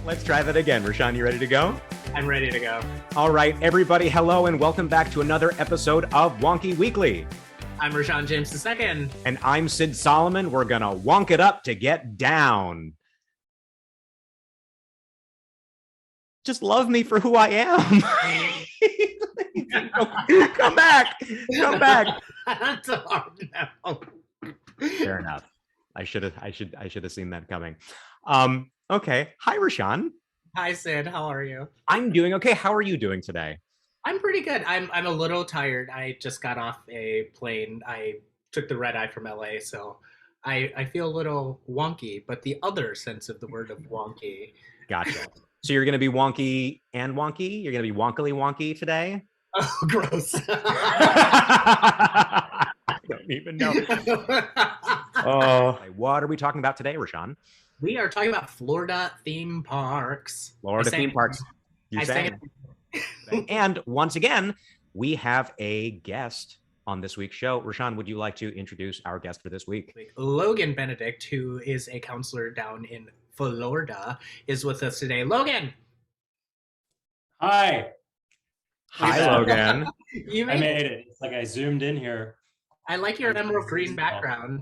Let's try that again. Rashaan, you ready to go? I'm ready to go. All right, everybody, hello and welcome back to another episode of Wonky Weekly. I'm Rashaan James II. And I'm Sid Solomon. We're going to wonk it up to get down. Just love me for who I am. Come back. Come back. That's hard now. Fair enough. I should have seen that coming. Okay. Hi, Rashaan. Hi, Sid. How are you? I'm doing okay. How are you doing today? I'm pretty good. I'm a little tired. I just got off a plane. I took the red eye from LA, so I feel a little wonky, but the other sense of the word of wonky. Gotcha. So you're going to be wonky and wonky? You're going to be wonkily wonky today? Oh, gross. I don't even know. Oh, what are we talking about today, Rashaan? We are talking about Florida theme parks. Florida theme parks. You sang. And once again, we have a guest on this week's show. Rashaan, would you like to introduce our guest for this week? Logan Benedict, who is a counselor down in Florida, is with us today. Logan! Hi. Hi, Logan. I made it. It's like I zoomed in here. I like your emerald green background.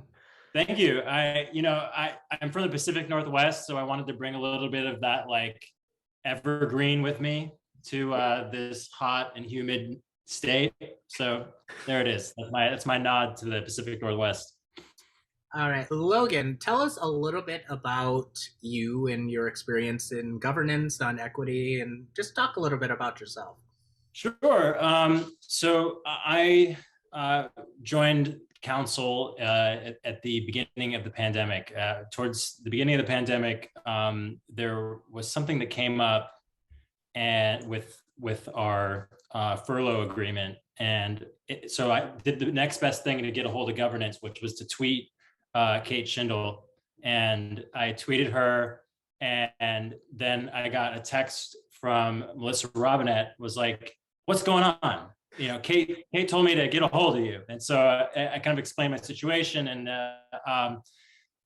Thank you. I'm from the Pacific Northwest, so I wanted to bring a little bit of that like evergreen with me to this hot and humid state. So there it is. That's my nod to the Pacific Northwest. All right, Logan, tell us a little bit about you and your experience in governance on equity, and just talk a little bit about yourself. Sure. So I joined council at the beginning of the pandemic. Towards the beginning of the pandemic, there was something that came up and with our furlough agreement, and so I did the next best thing to get a hold of governance, which was to tweet Kate Schindel, and I tweeted her, and then I got a text from Melissa Robinette, was like, "What's going on? You know, Kate told me to get a hold of you." And so I kind of explained my situation, and and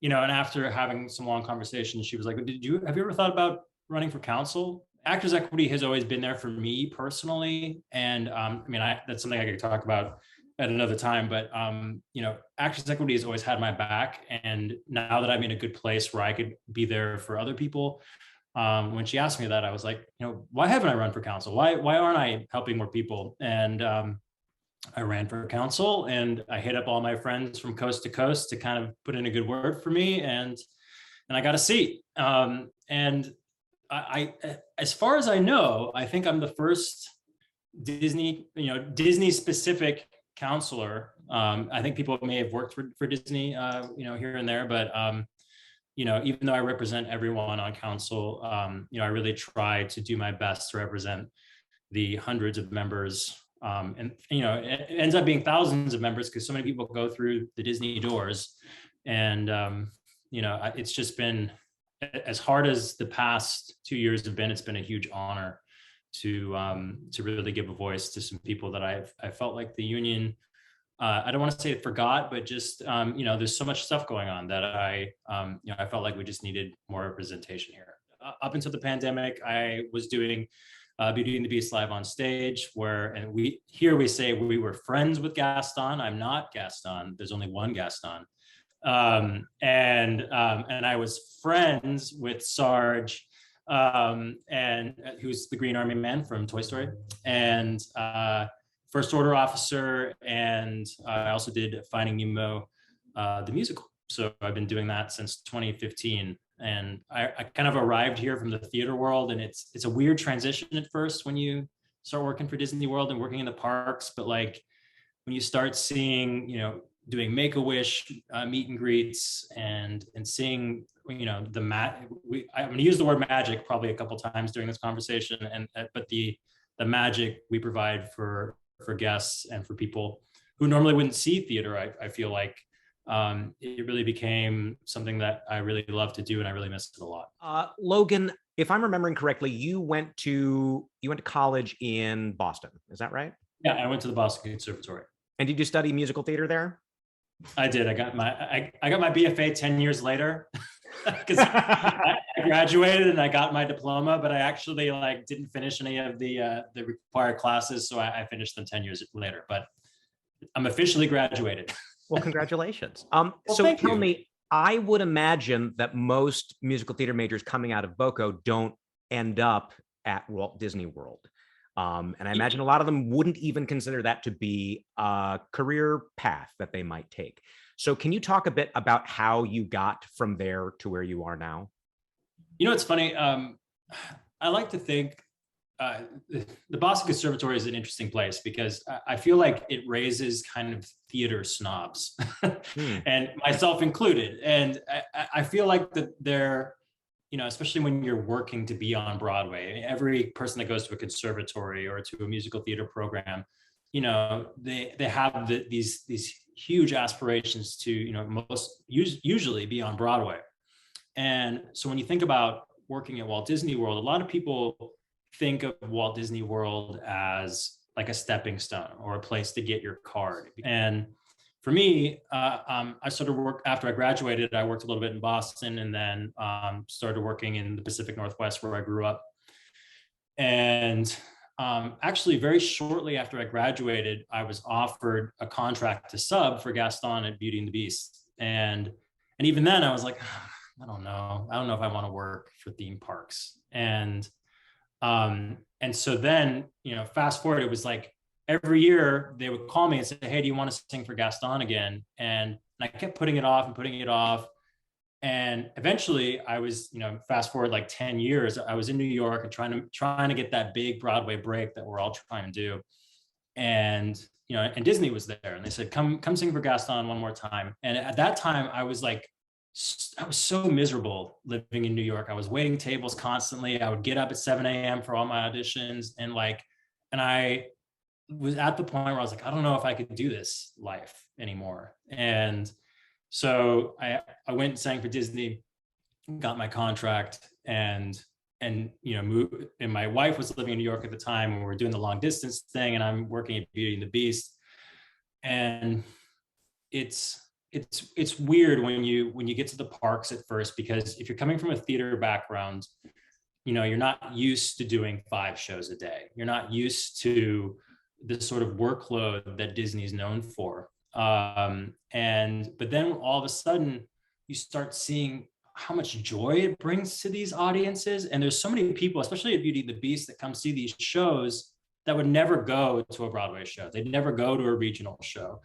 after having some long conversations, she was like, have you ever thought about running for council? Actors Equity has always been there for me personally, and that's something I could talk about at another time, but Actors Equity has always had my back, and now that I'm in a good place where I could be there for other people, when she asked me that, I was like, why haven't I run for council? Why aren't I helping more people? And I ran for council, and I hit up all my friends from coast to coast to kind of put in a good word for me, and I got a seat. And I, as far as I know, I think I'm the first Disney specific counselor. I think people may have worked for Disney, here and there, but even though I represent everyone on council, I really try to do my best to represent the hundreds of members. It ends up being thousands of members because so many people go through the Disney doors. And, it's just been, as hard as the past 2 years have been, it's been a huge honor to really give a voice to some people that I felt like the union, I don't want to say it forgot, but just, there's so much stuff going on that I felt like we just needed more representation here. Up until the pandemic, I was doing Beauty and the Beast live on stage, we say we were friends with Gaston. I'm not Gaston. There's only one Gaston. And I was friends with Sarge, and who's the Green Army Man from Toy Story, and First Order Officer, and I also did Finding Nemo, the musical. So I've been doing that since 2015, and I kind of arrived here from the theater world, and it's a weird transition at first when you start working for Disney World and working in the parks, but like when you start seeing, doing Make-A-Wish meet and greets and seeing, I'm going to use the word magic probably a couple times during this conversation, but the magic we provide for guests and for people who normally wouldn't see theater, I feel like it really became something that I really love to do, and I really miss it a lot. Logan, if I'm remembering correctly, you went to college in Boston. Is that right? Yeah, I went to the Boston Conservatory. And did you study musical theater there? I did. I got my BFA 10 years later. because I graduated and I got my diploma, but I actually like didn't finish any of the required classes, so I finished them 10 years later. But I'm officially graduated. Well, congratulations. Well, so tell me, I would imagine that most musical theater majors coming out of BOCO don't end up at Walt Disney World. And I imagine a lot of them wouldn't even consider that to be a career path that they might take. So can you talk a bit about how you got from there to where you are now? You know, it's funny. I like to think the Boston Conservatory is an interesting place because I feel like it raises kind of theater snobs, and myself included. And I feel like that they're, you know, especially when you're working to be on Broadway, every person that goes to a conservatory or to a musical theater program, you know, they have these huge aspirations to, you know, usually be on Broadway. And so when you think about working at Walt Disney World, a lot of people think of Walt Disney World as like a stepping stone or a place to get your card. And for me, I sort of worked after I graduated. I worked a little bit in Boston, and then started working in the Pacific Northwest where I grew up. And actually, very shortly after I graduated, I was offered a contract to sub for Gaston at Beauty and the Beast. And even then, I was like, I don't know if I want to work for theme parks. And so then, you know, fast forward, it was like every year they would call me and say, hey, do you want to sing for Gaston again? And I kept putting it off and putting it off. And eventually I was, you know, fast forward like 10 years, I was in New York and trying to get that big Broadway break that we're all trying to do. And, you know, and Disney was there and they said, come sing for Gaston one more time. And at that time I was so miserable living in New York. I was waiting tables constantly. I would get up at 7 a.m. for all my auditions. And I was at the point where I was like, I don't know if I could do this life anymore. And so I went and sang for Disney, got my contract, and you know, moved. And my wife was living in New York at the time when we were doing the long distance thing, and I'm working at Beauty and the Beast. And it's weird when you get to the parks at first, because if you're coming from a theater background, you know, you're not used to doing 5 shows a day. You're not used to the sort of workload that Disney's known for. But then all of a sudden you start seeing how much joy it brings to these audiences. And there's so many people, especially at Beauty and the Beast, that come see these shows that would never go to a Broadway show. They'd never go to a regional show.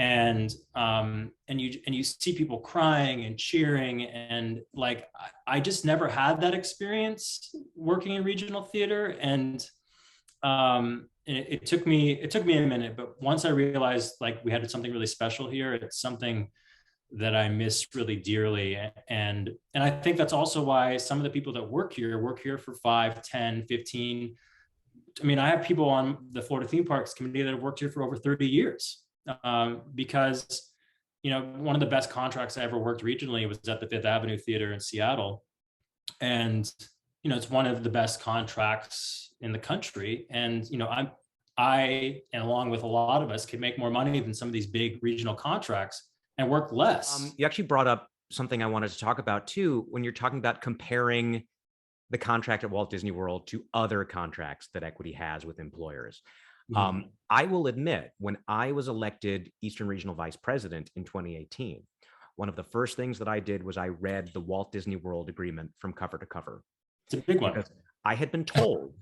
Mm-hmm. And you see people crying and cheering. And like, I just never had that experience working in regional theater. And it took me a minute, but once I realized like we had something really special here, it's something that I miss really dearly. And I think that's also why some of the people that work here for 5, 10, 15. I mean, I have people on the Florida Theme Parks Committee that have worked here for over 30 years because, you know, one of the best contracts I ever worked regionally was at the Fifth Avenue Theater in Seattle. And, you know, it's one of the best contracts in the country. And, you know, I, and along with a lot of us, could make more money than some of these big regional contracts and work less. You actually brought up something I wanted to talk about too, when you're talking about comparing the contract at Walt Disney World to other contracts that Equity has with employers. Mm-hmm. I will admit, when I was elected Eastern Regional Vice President in 2018, one of the first things that I did was I read the Walt Disney World agreement from cover to cover. It's a big one. Because I had been told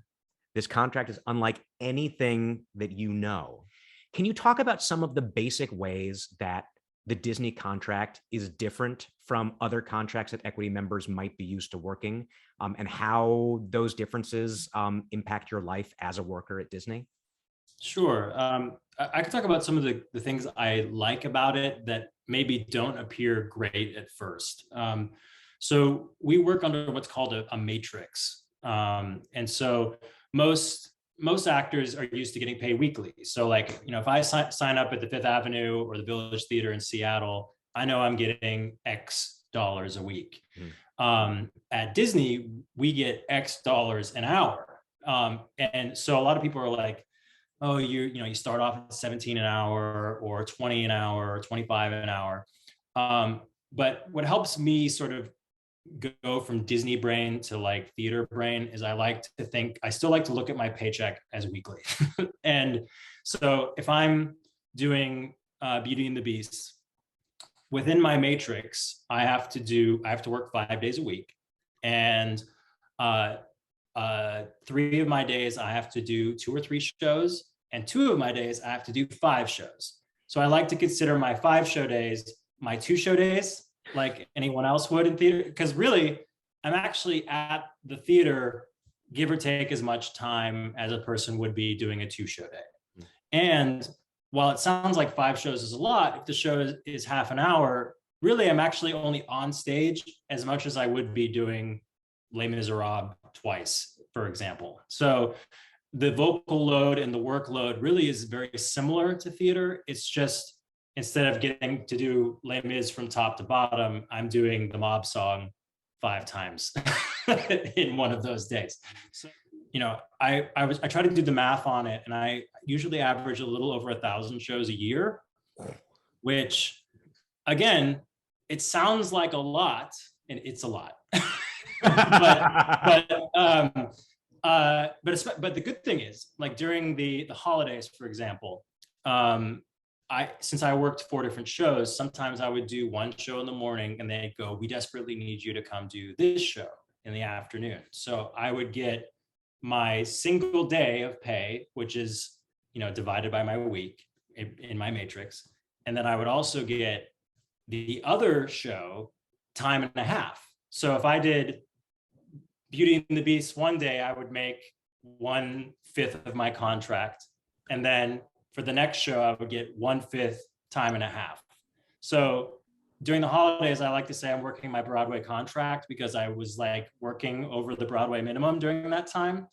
this contract is unlike anything that you know. Can you talk about some of the basic ways that the Disney contract is different from other contracts that Equity members might be used to working, and how those differences impact your life as a worker at Disney? Sure. I could talk about some of the things I like about it that maybe don't appear great at first. So we work under what's called a matrix. And so most actors are used to getting paid weekly. So like, you know, if I sign up at the Fifth Avenue or the Village Theater in Seattle, I know I'm getting X dollars a week. Mm. At Disney, we get X dollars an hour. And so a lot of people are like, oh, you start off at 17 an hour or 20 an hour or 25 an hour. But what helps me sort of go from Disney brain to like theater brain is I still like to look at my paycheck as weekly. And so if I'm doing Beauty and the Beast, within my matrix, I have to work 5 days a week. And 3 of my days I have to do 2 or 3 shows, and 2 of my days I have to do 5 shows. So I like to consider my 5 show days my 2 show days, like anyone else would in theater, because really I'm actually at the theater, give or take as much time as a person would be doing a 2 show day. And while it sounds like 5 shows is a lot, if the show is half an hour, really I'm actually only on stage as much as I would be doing Les Miserables twice, for example. So the vocal load and the workload really is very similar to theater. It's just, instead of getting to do Les Mis from top to bottom, I'm doing the mob song 5 times in one of those days. So, I try to do the math on it, and I usually average a little over 1,000 shows a year, which, again, it sounds like a lot, and it's a lot. but the good thing is, like during the holidays, for example, since I worked 4 different shows, sometimes I would do one show in the morning and they'd go, we desperately need you to come do this show in the afternoon. So I would get my single day of pay, which is, divided by my week in my matrix. And then I would also get the other show time and a half. So if I did Beauty and the Beast one day, I would make 1/5 of my contract. And then for the next show, I would get 1/5 time and a half. So during the holidays, I like to say I'm working my Broadway contract, because I was like working over the Broadway minimum during that time.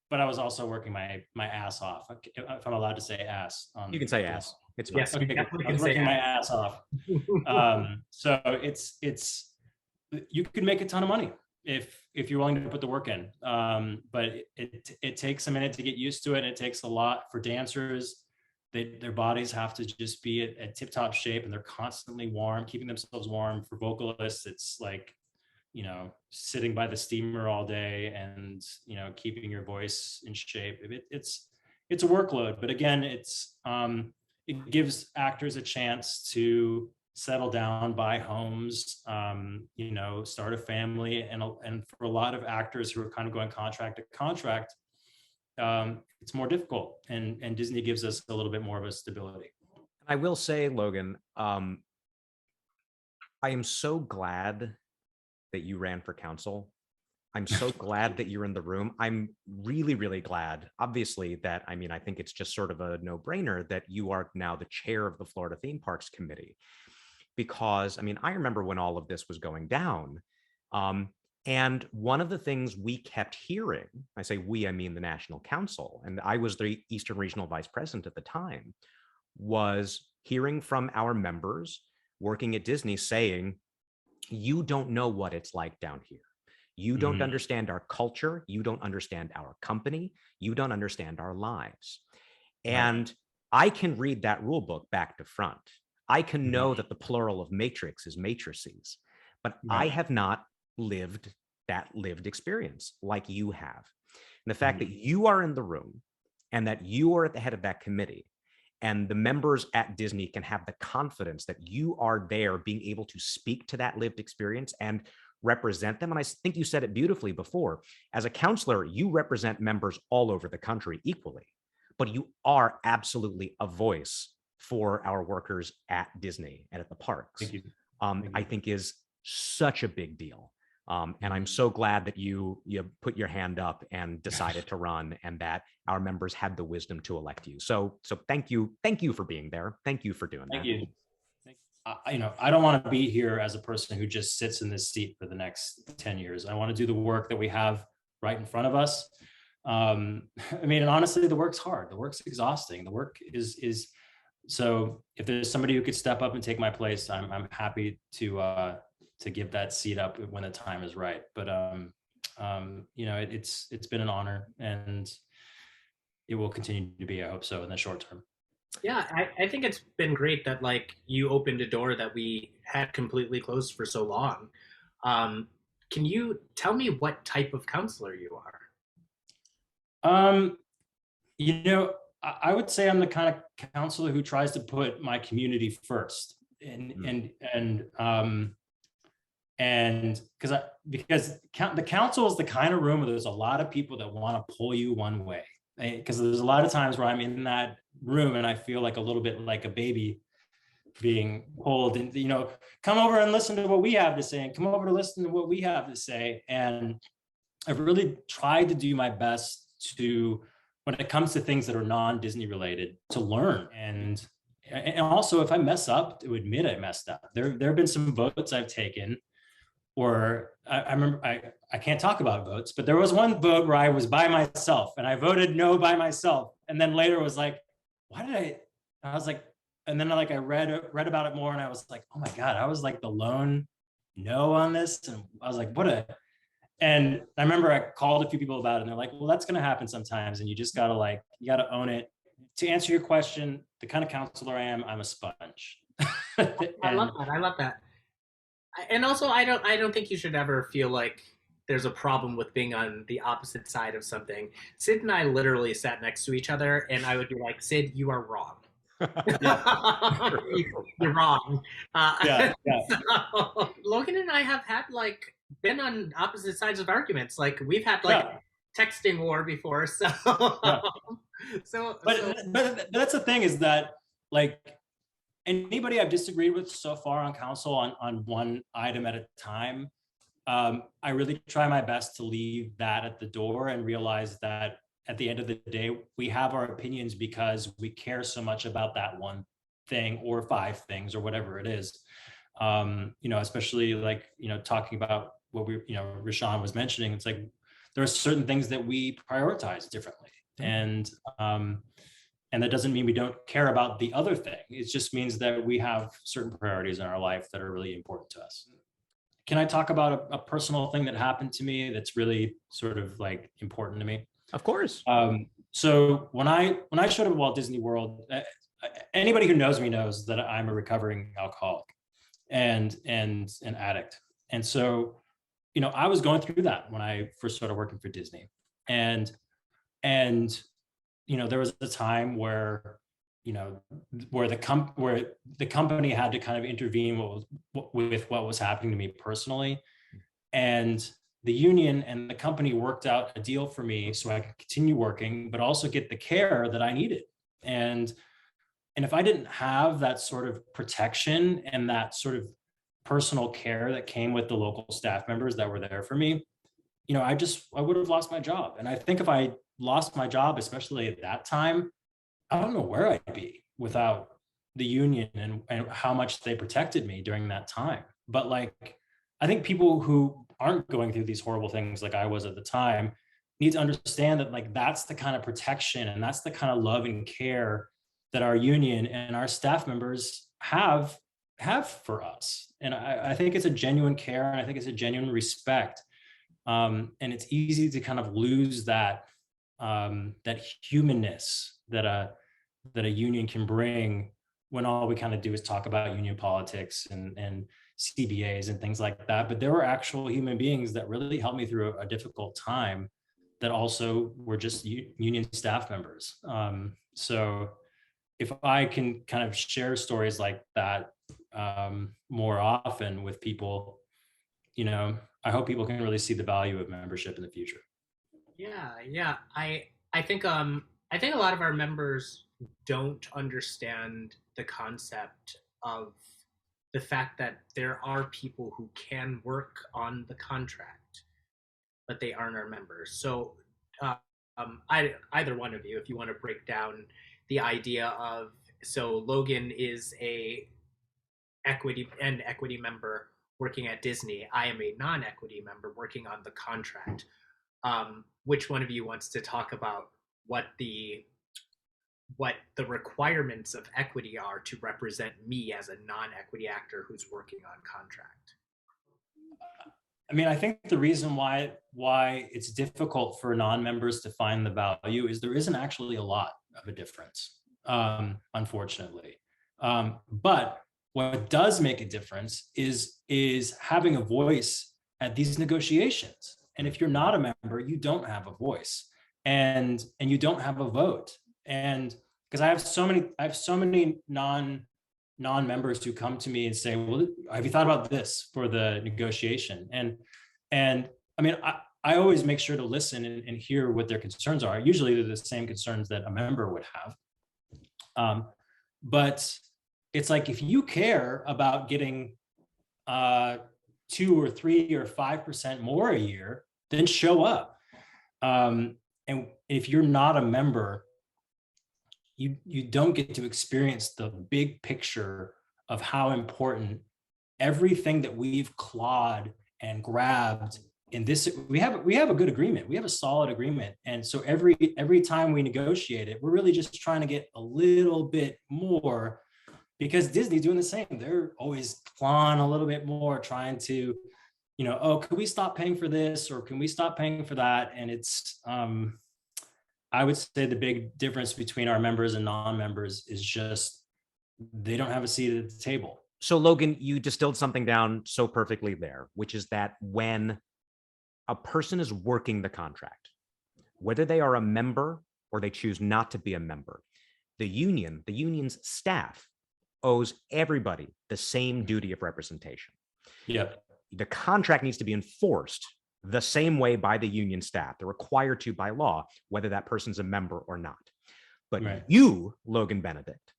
But I was also working my ass off, if I'm allowed to say ass. You can say ass. It's fine. Yes, okay, I was working my ass off. So you could make a ton of money if you're willing to put the work in. But it takes a minute to get used to it. And it takes a lot for dancers. Their bodies have to just be at tip-top shape, and they're constantly warm, keeping themselves warm. For vocalists, it's like, sitting by the steamer all day and, keeping your voice in shape. It's a workload, but again, it gives actors a chance to settle down, buy homes, start a family. And for a lot of actors who are kind of going contract to contract, it's more difficult, and Disney gives us a little bit more of a stability. I will say, Logan, I am so glad that you ran for council. I'm so glad that you're in the room. I'm really, really glad, obviously, that, I think it's just sort of a no-brainer that you are now the chair of the Florida Theme Parks Committee. Because, I remember when all of this was going down, and one of the things we kept hearing, I say we, I mean the National Council, and I was the Eastern Regional Vice President at the time, was hearing from our members working at Disney saying, you don't know what it's like down here. You don't understand our culture. You don't understand our company. You don't understand our lives. And I can read that rule book back to front. I can know that the plural of matrix is matrices, but I have not lived that lived experience like you have. And the fact that you are in the room and that you are at the head of that committee, and the members at Disney can have the confidence that you are there being able to speak to that lived experience and represent them. And I think you said it beautifully before. As a counselor, you represent members all over the country equally, but you are absolutely a voice for our workers at Disney and at the parks. Thank you. I think is such a big deal. And I'm so glad that you put your hand up and decided to run, and that our members had the wisdom to elect you. So thank you for being there. Thank you for doing that. Thank you. I don't want to be here as a person who just sits in this seat for the next 10 years. I want to do the work that we have right in front of us. And honestly, the work's hard. The work's exhausting. The work is so if there's somebody who could step up and take my place, I'm happy to give that seat up when the time is right. But it's been an honor, and it will continue to be, I hope so, in the short term. Yeah, I think it's been great that you opened a door that we had completely closed for so long. Can you tell me what type of counselor you are? Um, I would say I'm the kind of counselor who tries to put my community first, and because the council is the kind of room where there's a lot of people that want to pull you one way. Because there's a lot of times where I'm in that room and I feel like a little bit like a baby being pulled, and come over and listen to what we have to say, and come over to listen to what we have to say. And I've really tried to do my best to, when it comes to things that are non-Disney related, to learn. And also, if I mess up, to admit I messed up. There have been some votes I've taken, or I remember, I can't talk about votes, but there was one vote where I was by myself and I voted no by myself. And then later was like, why did I was like, and then I read about it more, and I was like, oh my God, I was like the lone no on this. And I was like, and I remember I called a few people about it, and they're like, well, that's going to happen sometimes. And you just got to you got to own it. To answer your question, the kind of counselor I am, I'm a sponge. I love that. I love that. And also, I don't think you should ever feel like there's a problem with being on the opposite side of something. Sid and I literally sat next to each other, and I would be like, Sid, you are wrong. You're wrong. Yeah. So, Logan and I have had been on opposite sides of arguments. We've had texting war before. So, but that's the thing, is that anybody I've disagreed with so far on council on one item at a time, I really try my best to leave that at the door and realize that at the end of the day, we have our opinions because we care so much about that one thing or 5 things or whatever it is. Especially talking about what Rashaan was mentioning, it's like there are certain things that we prioritize differently. And that doesn't mean we don't care about the other thing. It just means that we have certain priorities in our life that are really important to us. Can I talk about a personal thing that happened to me that's really sort of important to me? Of course. So when I showed up at Walt Disney World, anybody who knows me knows that I'm a recovering alcoholic and an addict. And so, I was going through that when I first started working for Disney. And there was a time where the company had to kind of intervene with what was happening to me personally, and the union and the company worked out a deal for me so I could continue working, but also get the care that I needed. And if I didn't have that sort of protection and that sort of personal care that came with the local staff members that were there for me, I would have lost my job. And I think if I lost my job, especially at that time, I don't know where I'd be without the union and how much they protected me during that time. But I think people who aren't going through these horrible things like I was at the time need to understand that that's the kind of protection and that's the kind of love and care that our union and our staff members have for us. And I think it's a genuine care, and I think it's a genuine respect. And it's easy to kind of lose that humanness that a union can bring when all we kind of do is talk about union politics and CBAs and things like that. But there were actual human beings that really helped me through a difficult time that also were just union staff members. So if I can kind of share stories like that more often with people, I hope people can really see the value of membership in the future. Yeah. I think a lot of our members don't understand the concept of the fact that there are people who can work on the contract, but they aren't our members. So either one of you, if you want to break down the idea of, so Logan is a equity member working at Disney. I am a non-equity member working on the contract. Which one of you wants to talk about what the requirements of equity are to represent me as a non-equity actor who's working on contract? I mean, I think the reason why it's difficult for non-members to find the value is there isn't actually a lot of a difference, unfortunately. But what does make a difference is having a voice at these negotiations. And if you're not a member, you don't have a voice, and you don't have a vote. And because I have so many non-members who come to me and say, well, have you thought about this for the negotiation? And I mean, I always make sure to listen and hear what their concerns are. Usually they're the same concerns that a member would have. But it's like, if you care about getting 2 or 3 or 5% more a year, then show up. And if you're not a member, you don't get to experience the big picture of how important everything that we've clawed and grabbed in this. We have a good agreement. We have a solid agreement. And so every time we negotiate it, we're really just trying to get a little bit more, because Disney's doing the same. They're always clawing a little bit more, trying to, oh, can we stop paying for this, or can we stop paying for that? And it's, I would say the big difference between our members and non-members is just they don't have a seat at the table. So Logan, you distilled something down so perfectly there, which is that when a person is working the contract, whether they are a member or they choose not to be a member, the union's staff owes everybody the same duty of representation. Yep. The contract needs to be enforced the same way by the union staff. They're required to by law, whether that person's a member or not. But right. You, Logan Benedict,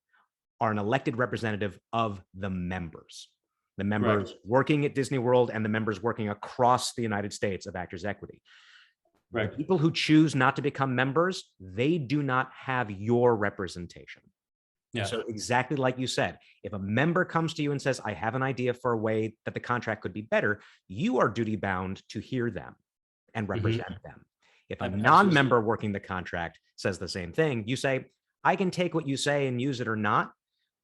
are an elected representative of the members. The members right. working at Disney World and the members working across the United States of Actors Equity. Right. The people who choose not to become members, they do not have your representation. Yeah. So exactly like you said, if a member comes to you and says, I have an idea for a way that the contract could be better, you are duty bound to hear them and represent them. If a non-member working the contract says the same thing, you say, I can take what you say and use it or not,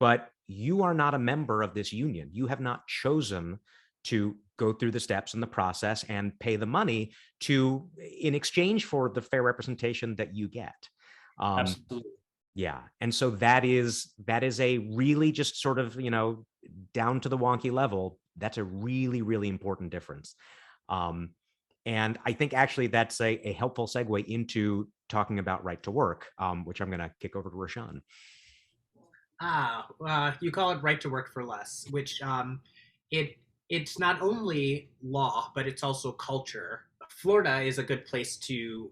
but you are not a member of this union. You have not chosen to go through the steps in the process and pay the money in exchange for the fair representation that you get. Absolutely. Yeah. And so that is a really just sort of, down to the wonky level. That's a really, really important difference. And I think actually that's a helpful segue into talking about right to work, which I'm going to kick over to Rashaan. You call it right to work for less, which it's not only law, but it's also culture. Florida is a good place to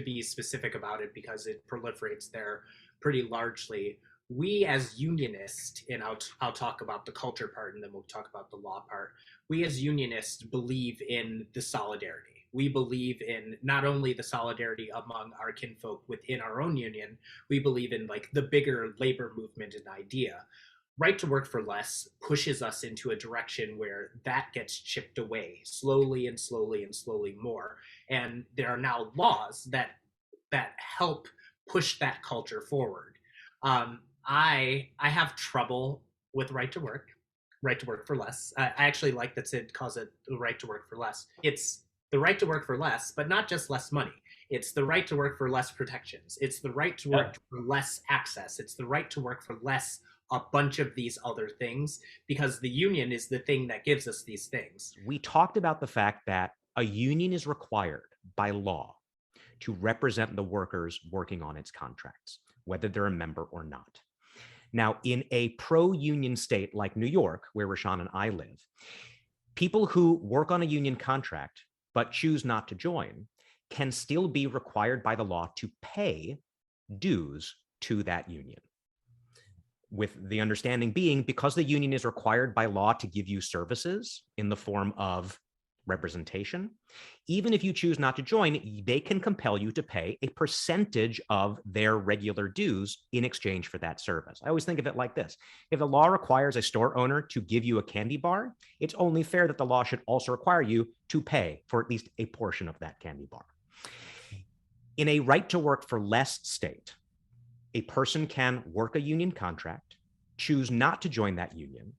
be specific about it because it proliferates there pretty largely. We as unionists, and I'll talk about the culture part and then we'll talk about the law part. We as unionists believe in the solidarity. We believe in not only the solidarity among our kinfolk within our own union, we believe in like the bigger labor movement and idea. Right to work for less pushes us into a direction where that gets chipped away slowly and slowly and slowly more. And there are now laws that help push that culture forward. I have trouble with right to work for less. I actually like that Sid calls it the right to work for less. It's the right to work for less, but not just less money. It's the right to work for less protections. It's the right to work for less access. It's the right to work for less a bunch of these other things, because the union is the thing that gives us these things. We talked about the fact that a union is required by law to represent the workers working on its contracts, whether they're a member or not. Now, in a pro-union state like New York, where Rashaan and I live, people who work on a union contract but choose not to join can still be required by the law to pay dues to that union. With the understanding being, because the union is required by law to give you services in the form of representation, even if you choose not to join, they can compel you to pay a percentage of their regular dues in exchange for that service. I always think of it like this. If the law requires a store owner to give you a candy bar, it's only fair that the law should also require you to pay for at least a portion of that candy bar. In a right to work for less state, a person can work a union contract, choose not to join that union,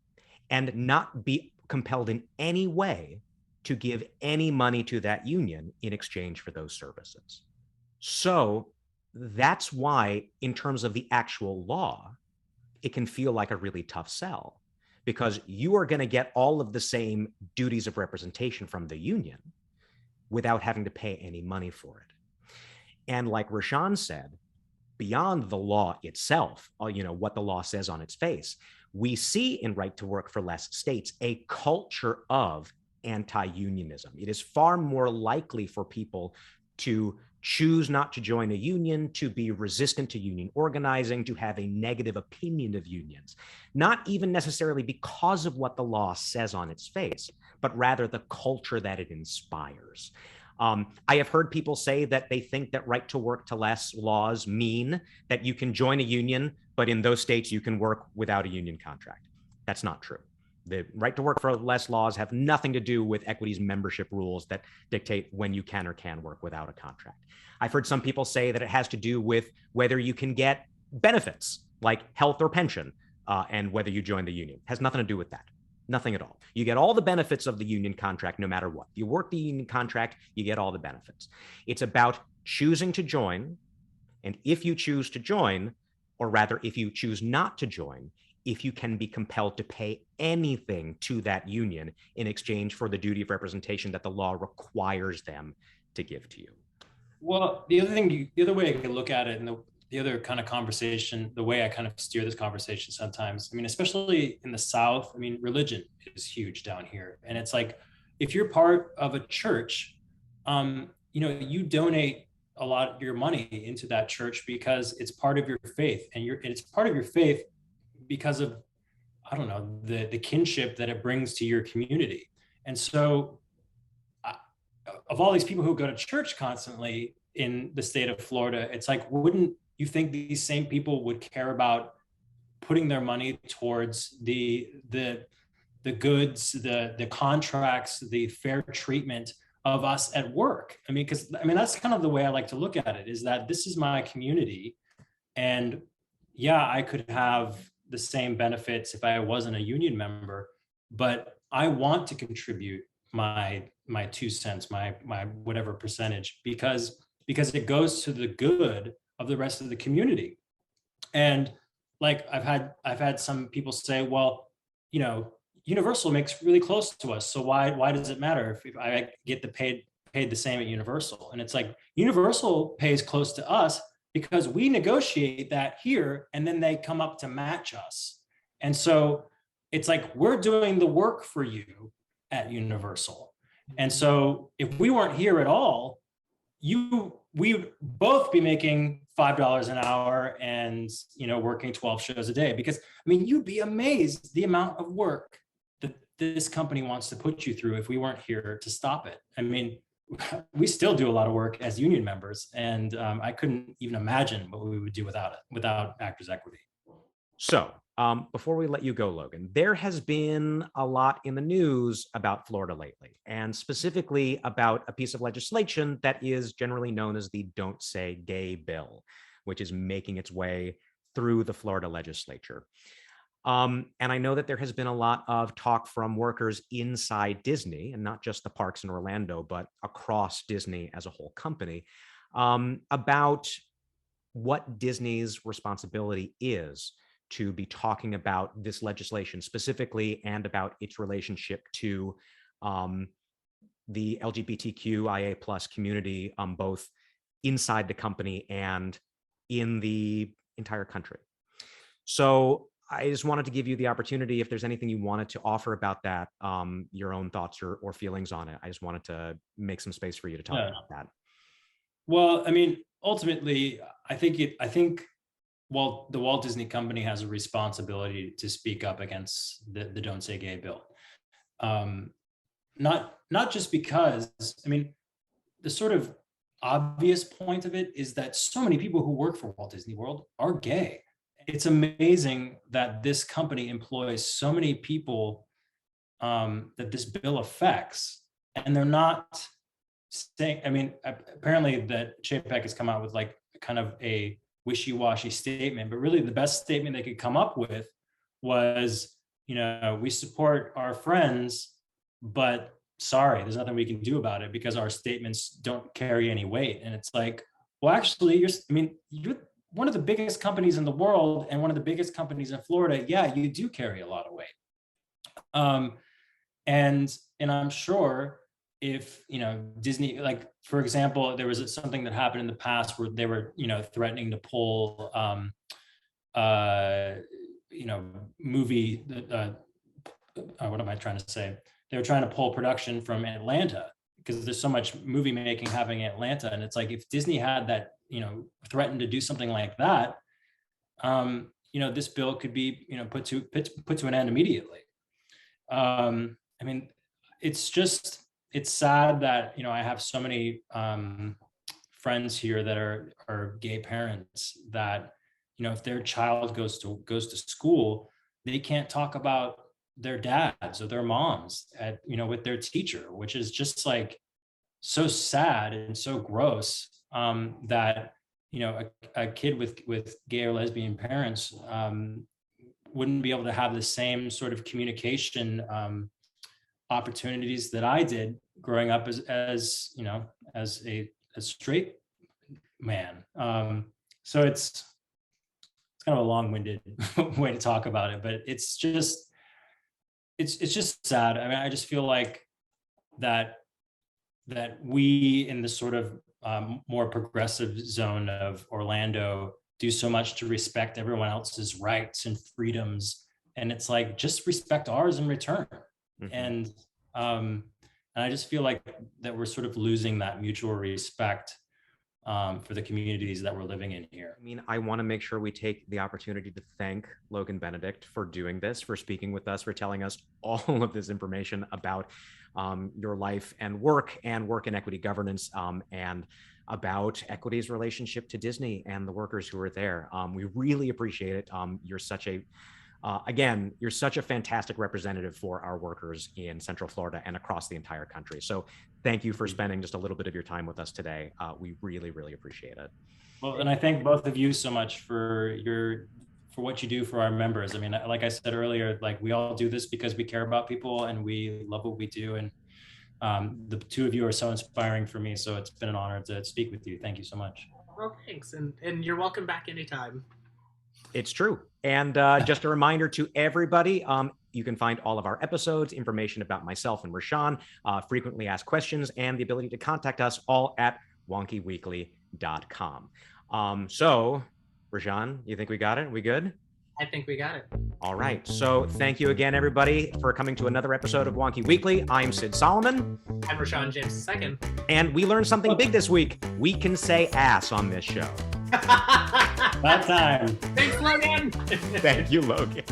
and not be compelled in any way to give any money to that union in exchange for those services. So that's why, in terms of the actual law, it can feel like a really tough sell, because you are going to get all of the same duties of representation from the union without having to pay any money for it. And like Rashaan said, beyond the law itself, what the law says on its face, we see in Right to Work for Less states a culture of anti-unionism. It is far more likely for people to choose not to join a union, to be resistant to union organizing, to have a negative opinion of unions, not even necessarily because of what the law says on its face, but rather the culture that it inspires. I have heard people say that they think that Right to Work to Less laws mean that you can join a union, but in those states you can work without a union contract. That's not true. The Right to Work for Less laws have nothing to do with Equity's membership rules that dictate when you can or can work without a contract. I've heard some people say that it has to do with whether you can get benefits like health or pension and whether you join the union. It has nothing to do with that. Nothing at all. You get all the benefits of the union contract no matter what. You work the union contract, you get all the benefits. It's about choosing to join, and if you choose to join, or rather if you choose not to join, if you can be compelled to pay anything to that union in exchange for the duty of representation that the law requires them to give to you. Well, the other way I could look at it, and the other kind of conversation, the way I kind of steer this conversation sometimes, I mean, especially in the South, I mean, religion is huge down here. And it's like, if you're part of a church, you donate a lot of your money into that church because it's part of your faith, and it's part of your faith because of, I don't know, the kinship that it brings to your community. And so of all these people who go to church constantly in the state of Florida, it's like, wouldn't you think these same people would care about putting their money towards the goods, the contracts, the fair treatment of us at work? I mean, that's kind of the way I like to look at it, is that this is my community. And yeah, I could have the same benefits if I wasn't a union member, but I want to contribute my 2 cents, my whatever percentage, because it goes to the good of the rest of the community. And like I've had some people say, well, Universal makes really close to us, so why does it matter if I get paid the same at Universal? And it's like, Universal pays close to us because we negotiate that here, and then they come up to match us. And so it's like, we're doing the work for you at Universal. And so if we weren't here at all, we would both be making $5 an hour and, working 12 shows a day, because I mean, you'd be amazed the amount of work that this company wants to put you through if we weren't here to stop it. I mean, we still do a lot of work as union members, and I couldn't even imagine what we would do without Actors Equity. So before we let you go, Logan, there has been a lot in the news about Florida lately, and specifically about a piece of legislation that is generally known as the Don't Say Gay bill, which is making its way through the Florida legislature. And I know that there has been a lot of talk from workers inside Disney, and not just the parks in Orlando, but across Disney as a whole company, about what Disney's responsibility is to be talking about this legislation specifically, and about its relationship to the LGBTQIA plus community, both inside the company and in the entire country. So I just wanted to give you the opportunity, if there's anything you wanted to offer about that, your own thoughts or feelings on it. I just wanted to make some space for you to talk about that. Well, I mean, ultimately, I think the Walt Disney Company has a responsibility to speak up against the Don't Say Gay bill. Not just because, I mean, the sort of obvious point of it is that so many people who work for Walt Disney World are gay. It's amazing that this company employs so many people that this bill affects, and they're not saying, I mean, apparently that Chapek has come out with like kind of a wishy-washy statement, but really the best statement they could come up with was, we support our friends, but sorry, there's nothing we can do about it because our statements don't carry any weight. And it's like, well, actually, you're one of the biggest companies in the world and one of the biggest companies in Florida. Yeah, you do carry a lot of weight. And I'm sure if, Disney, like, for example, there was something that happened in the past where they were, threatening to pull, movie, what am I trying to say? They were trying to pull production from Atlanta because there's so much movie making happening in Atlanta. And it's like, if Disney had that, threatened to do something like that, this bill could be, put to an end immediately. I mean, it's sad that, I have so many friends here that are gay parents that, if their child goes to school, they can't talk about their dads or their moms with their teacher, which is just like so sad and so gross, that, a kid with gay or lesbian parents wouldn't be able to have the same sort of communication opportunities that I did growing up as a straight man. So it's kind of a long-winded way to talk about it, but it's just sad. I mean, I just feel like that we in the sort of more progressive zone of Orlando do so much to respect everyone else's rights and freedoms, and it's like, just respect ours in return. Mm-hmm. And I just feel like that we're sort of losing that mutual respect for the communities that we're living in here. I mean, I want to make sure we take the opportunity to thank Logan Benedict for doing this, for speaking with us, for telling us all of this information about your life and work in equity governance, and about Equity's relationship to Disney and the workers who are there. We really appreciate it. You're such a fantastic representative for our workers in Central Florida and across the entire country. So thank you for spending just a little bit of your time with us today. We really, really appreciate it. Well, and I thank both of you so much for what you do for our members. I mean, like I said earlier, like, we all do this because we care about people and we love what we do. And the two of you are so inspiring for me. So it's been an honor to speak with you. Thank you so much. Well, thanks. And you're welcome back anytime. It's true. And just a reminder to everybody, you can find all of our episodes, information about myself and Rashaan, frequently asked questions, and the ability to contact us all at wonkyweekly.com. So, Rashaan, you think we got it? We good? I think we got it. All right. So thank you again, everybody, for coming to another episode of Wonky Weekly. I'm Sid Solomon. I'm Rashaan James II. And we learned something big this week. We can say ass on this show. About time. Thanks, Logan. Thank you, Logan.